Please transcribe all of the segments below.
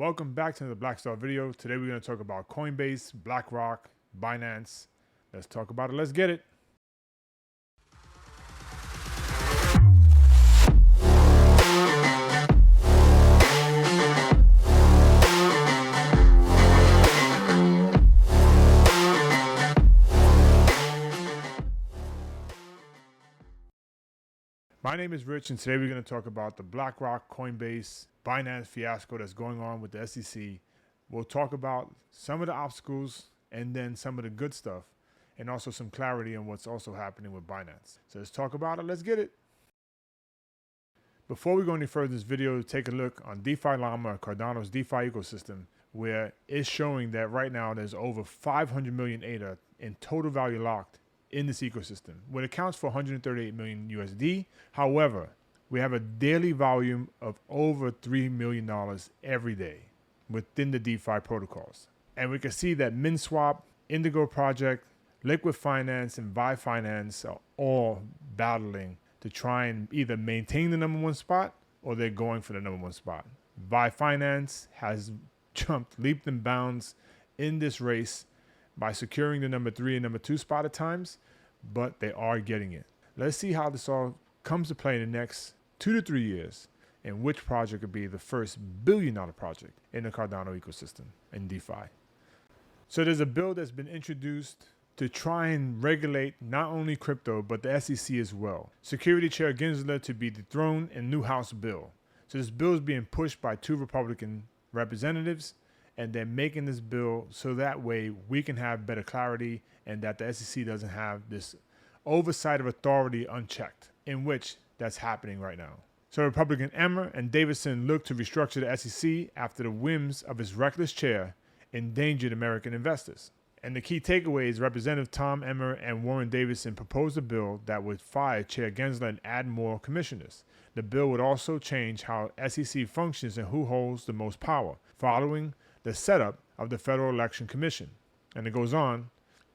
Welcome back to another Black Star video. Today we're going to talk about Coinbase, BlackRock, Binance. Let's talk about it. Let's get it. My name is Rich, and today we're going to talk about the BlackRock, Coinbase, Binance fiasco that's going on with the SEC. We'll talk about some of the obstacles and then some of the good stuff, and also some clarity on what's also happening with Binance. So let's talk about it. Let's get it. Before we go any further in this video, take a look on DeFi Llama, Cardano's DeFi ecosystem, where it's showing that right now there's over 500 million ADA in total value locked in this ecosystem, which accounts for 138 million USD. However, we have a daily volume of over $3 million every day within the DeFi protocols. And we can see that MinSwap, Indigo Project, Liquid Finance, and Vi Finance are all battling to try and either maintain the #1 spot or they're going for the #1 spot. Vi Finance has jumped leaps and bounds in this race by securing the #3 and #2 spot at times, but they are getting it. Let's see how this all comes to play in the next 2 to 3 years, and which project could be the first billion-dollar project in the Cardano ecosystem in DeFi. So there's a bill that's been introduced to try and regulate not only crypto, but the SEC as well. Security Chair Gensler to be dethroned in new House bill. So this bill is being pushed by 2 Republican representatives, and they're making this bill so that way we can have better clarity and that the SEC doesn't have this oversight of authority unchecked, in which that's happening right now. So Republican Emmer and Davidson look to restructure the SEC after the whims of its reckless chair endangered American investors. And the key takeaway is Representative Tom Emmer and Warren Davidson proposed a bill that would fire Chair Gensler and add more commissioners. The bill would also change how SEC functions and who holds the most power, following the setup of the Federal Election Commission. And it goes on,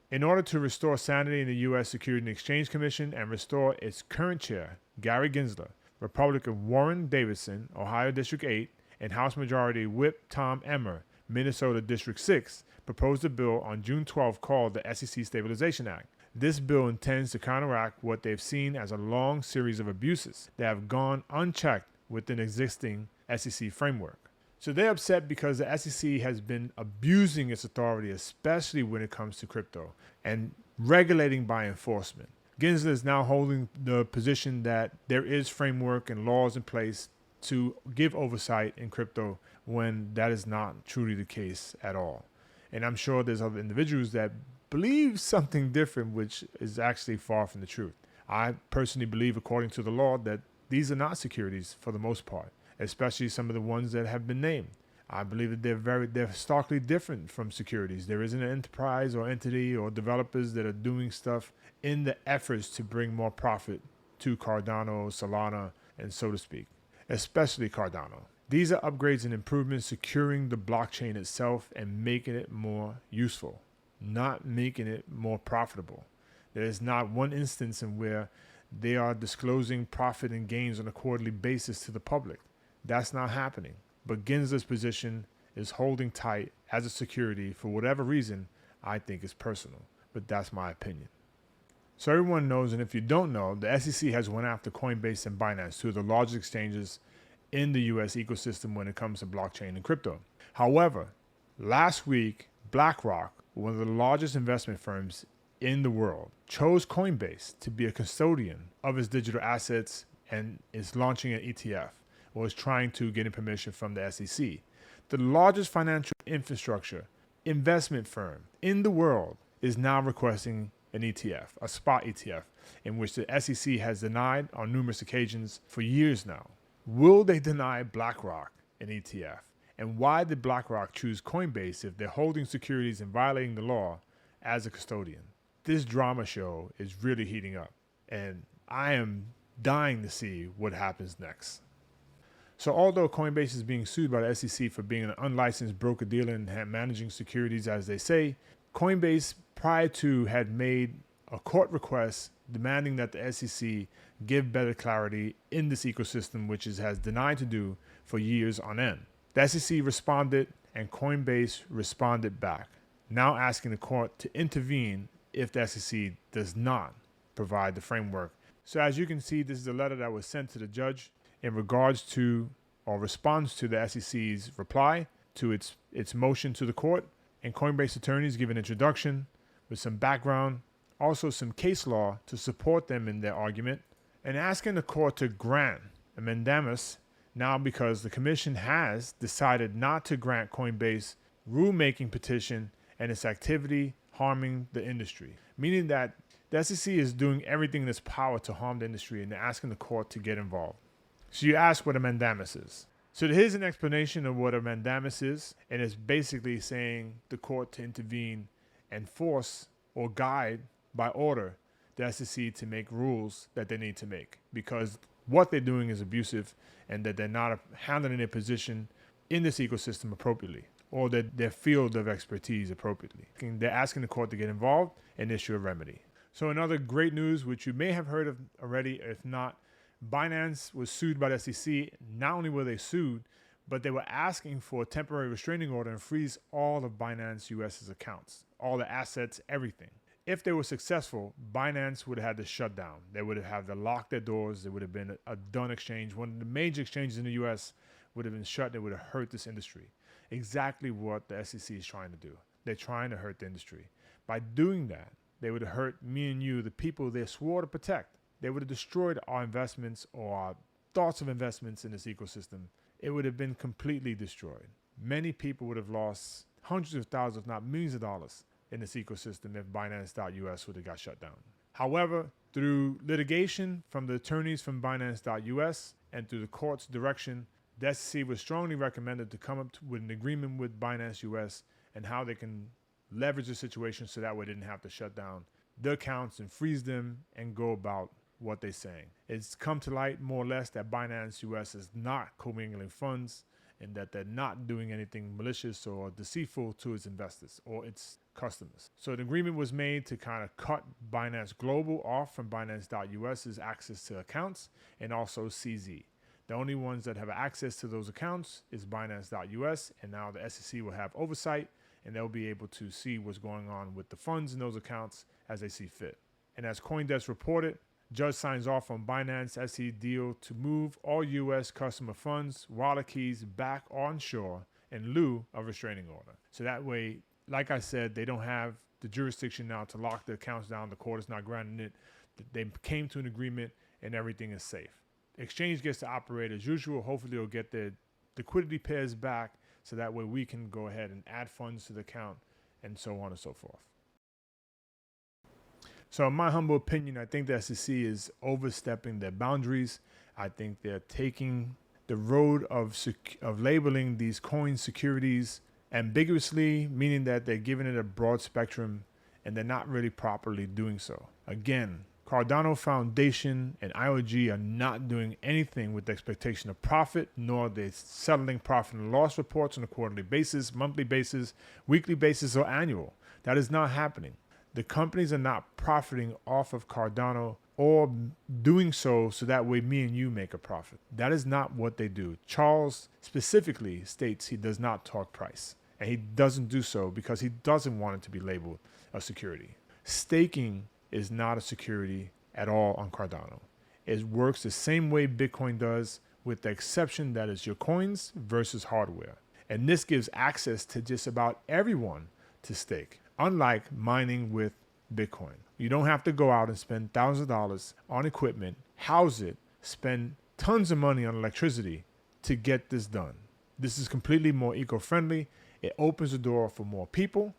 in order to restore sanity in the U.S. Securities and Exchange Commission and restore its current chair, Gary Gensler, Republican Warren Davidson, Ohio District 8, and House Majority Whip Tom Emmer, Minnesota District 6, proposed a bill on June 12 called the SEC Stabilization Act. This bill intends to counteract what they've seen as a long series of abuses that have gone unchecked within existing SEC framework. So they're upset because the SEC has been abusing its authority, especially when it comes to crypto, and regulating by enforcement. Gensler is now holding the position that there is framework and laws in place to give oversight in crypto when that is not truly the case at all. And I'm sure there's other individuals that believe something different, which is actually far from the truth. I personally believe, according to the law, that these are not securities for the most part, especially some of the ones that have been named. I believe that they're starkly different from securities. There isn't an enterprise or entity or developers that are doing stuff in the efforts to bring more profit to Cardano, Solana, and so to speak, especially Cardano. These are upgrades and improvements securing the blockchain itself and making it more useful, not making it more profitable. There is not one instance in where they are disclosing profit and gains on a quarterly basis to the public. That's not happening. But Gensler's position is holding tight as a security for whatever reason I think is personal. But that's my opinion. So everyone knows, and if you don't know, the SEC has went after Coinbase and Binance, 2 of the largest exchanges in the US ecosystem when it comes to blockchain and crypto. However, last week, BlackRock, one of the largest investment firms in the world, chose Coinbase to be a custodian of its digital assets and is launching an ETF, or is trying to get permission from the SEC. The largest financial infrastructure investment firm in the world is now requesting an ETF, a spot ETF, in which the SEC has denied on numerous occasions for years now. Will they deny BlackRock an ETF? And why did BlackRock choose Coinbase if they're holding securities and violating the law as a custodian? This drama show is really heating up, and I am dying to see what happens next. So although Coinbase is being sued by the SEC for being an unlicensed broker-dealer and managing securities as they say, Coinbase prior to had made a court request demanding that the SEC give better clarity in this ecosystem, which it has denied to do for years on end. The SEC responded and Coinbase responded back, now asking the court to intervene if the SEC does not provide the framework. So as you can see, this is a letter that was sent to the judge in regards to or responds to the SEC's reply to its motion to the court. And Coinbase attorneys give an introduction with some background, also some case law to support them in their argument, and asking the court to grant a mandamus now because the commission has decided not to grant Coinbase rulemaking petition and its activity harming the industry, meaning that the SEC is doing everything in its power to harm the industry, and they're asking the court to get involved. So you ask what a mandamus is. So here's an explanation of what a mandamus is, and it's basically saying the court to intervene and force or guide by order the SEC to make rules that they need to make, because what they're doing is abusive and that they're not handling their position in this ecosystem appropriately, or their field of expertise appropriately. They're asking the court to get involved and issue a remedy. So another great news, which you may have heard of already, if not, Binance was sued by the SEC. Not only were they sued, but they were asking for a temporary restraining order and freeze all of Binance US's accounts, all the assets, everything. If they were successful, Binance would have had to shut down. They would have had to lock their doors. There would have been a done exchange. One of the major exchanges in the US would have been shut. They would have hurt this industry. Exactly what the SEC is trying to do. They're trying to hurt the industry. By doing that, they would have hurt me and you, the people they swore to protect. They would have destroyed our investments or our thoughts of investments in this ecosystem. It would have been completely destroyed. Many people would have lost hundreds of thousands, if not millions of dollars in this ecosystem if Binance.us would have got shut down. However, through litigation from the attorneys from Binance.us and through the court's direction, the SEC was strongly recommended to come up with an agreement with Binance US and how they can leverage the situation so that way they didn't have to shut down the accounts and freeze them and go about what they're saying. It's come to light more or less that Binance US is not commingling funds and that they're not doing anything malicious or deceitful to its investors or its customers. So an agreement was made to kind of cut Binance Global off from Binance.US's access to accounts and also CZ. The only ones that have access to those accounts is Binance.US, and now the SEC will have oversight and they'll be able to see what's going on with the funds in those accounts as they see fit. And as CoinDesk reported, judge signs off on Binance SE deal to move all U.S. customer funds, wallet keys back onshore in lieu of restraining order. So that way, like I said, they don't have the jurisdiction now to lock the accounts down. The court is not granting it. They came to an agreement and everything is safe. Exchange gets to operate as usual. Hopefully they'll get their liquidity pairs back so that way we can go ahead and add funds to the account and so on and so forth. So in my humble opinion, I think the SEC is overstepping their boundaries. I think they're taking the road of labeling these coin securities ambiguously, meaning that they're giving it a broad spectrum and they're not really properly doing so. Again, Cardano Foundation and IOG are not doing anything with the expectation of profit, nor are they settling profit and loss reports on a quarterly basis, monthly basis, weekly basis, or annual. That is not happening. The companies are not profiting off of Cardano or doing so that way me and you make a profit. That is not what they do. Charles specifically states he does not talk price, and he doesn't do so because he doesn't want it to be labeled a security. Staking is not a security at all on Cardano. It works the same way Bitcoin does, with the exception that it's your coins versus hardware. And this gives access to just about everyone to stake. Unlike mining with Bitcoin, you don't have to go out and spend thousands of dollars on equipment, house it, spend tons of money on electricity to get this done. This is completely more eco-friendly. It opens the door for more people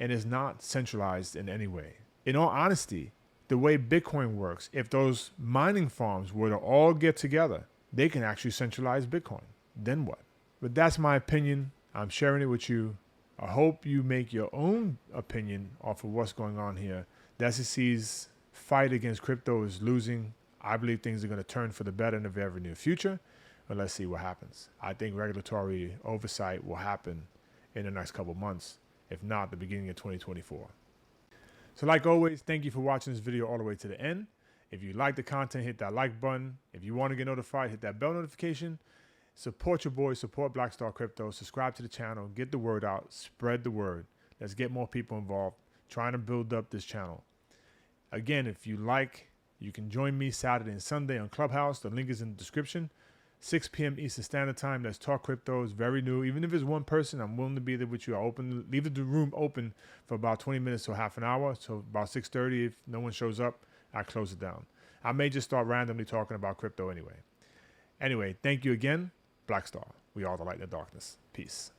and is not centralized in any way. In all honesty, the way Bitcoin works, if those mining farms were to all get together, they can actually centralize Bitcoin. Then what? But that's my opinion. I'm sharing it with you. I hope you make your own opinion off of what's going on here. The SEC's fight against crypto is losing. I believe things are going to turn for the better in the very near future, but let's see what happens. I think regulatory oversight will happen in the next couple months, if not the beginning of 2024. So like always, thank you for watching this video all the way to the end. If you like the content, hit that like button. If you want to get notified, hit that bell notification. Support your boys, support Black Star Crypto, subscribe to the channel, get the word out, spread the word. Let's get more people involved, trying to build up this channel. Again, if you like, you can join me Saturday and Sunday on ClubHouse. The link is in the description. 6 p.m. Eastern Standard Time. Let's talk crypto. It's very new. Even if it's one person, I'm willing to be there with you. I'll leave the room open for about 20 minutes to half an hour. So about 6:30, if no one shows up, I close it down. I may just start randomly talking about crypto anyway. Anyway, thank you again. Black Star. We are the light in the darkness. Peace.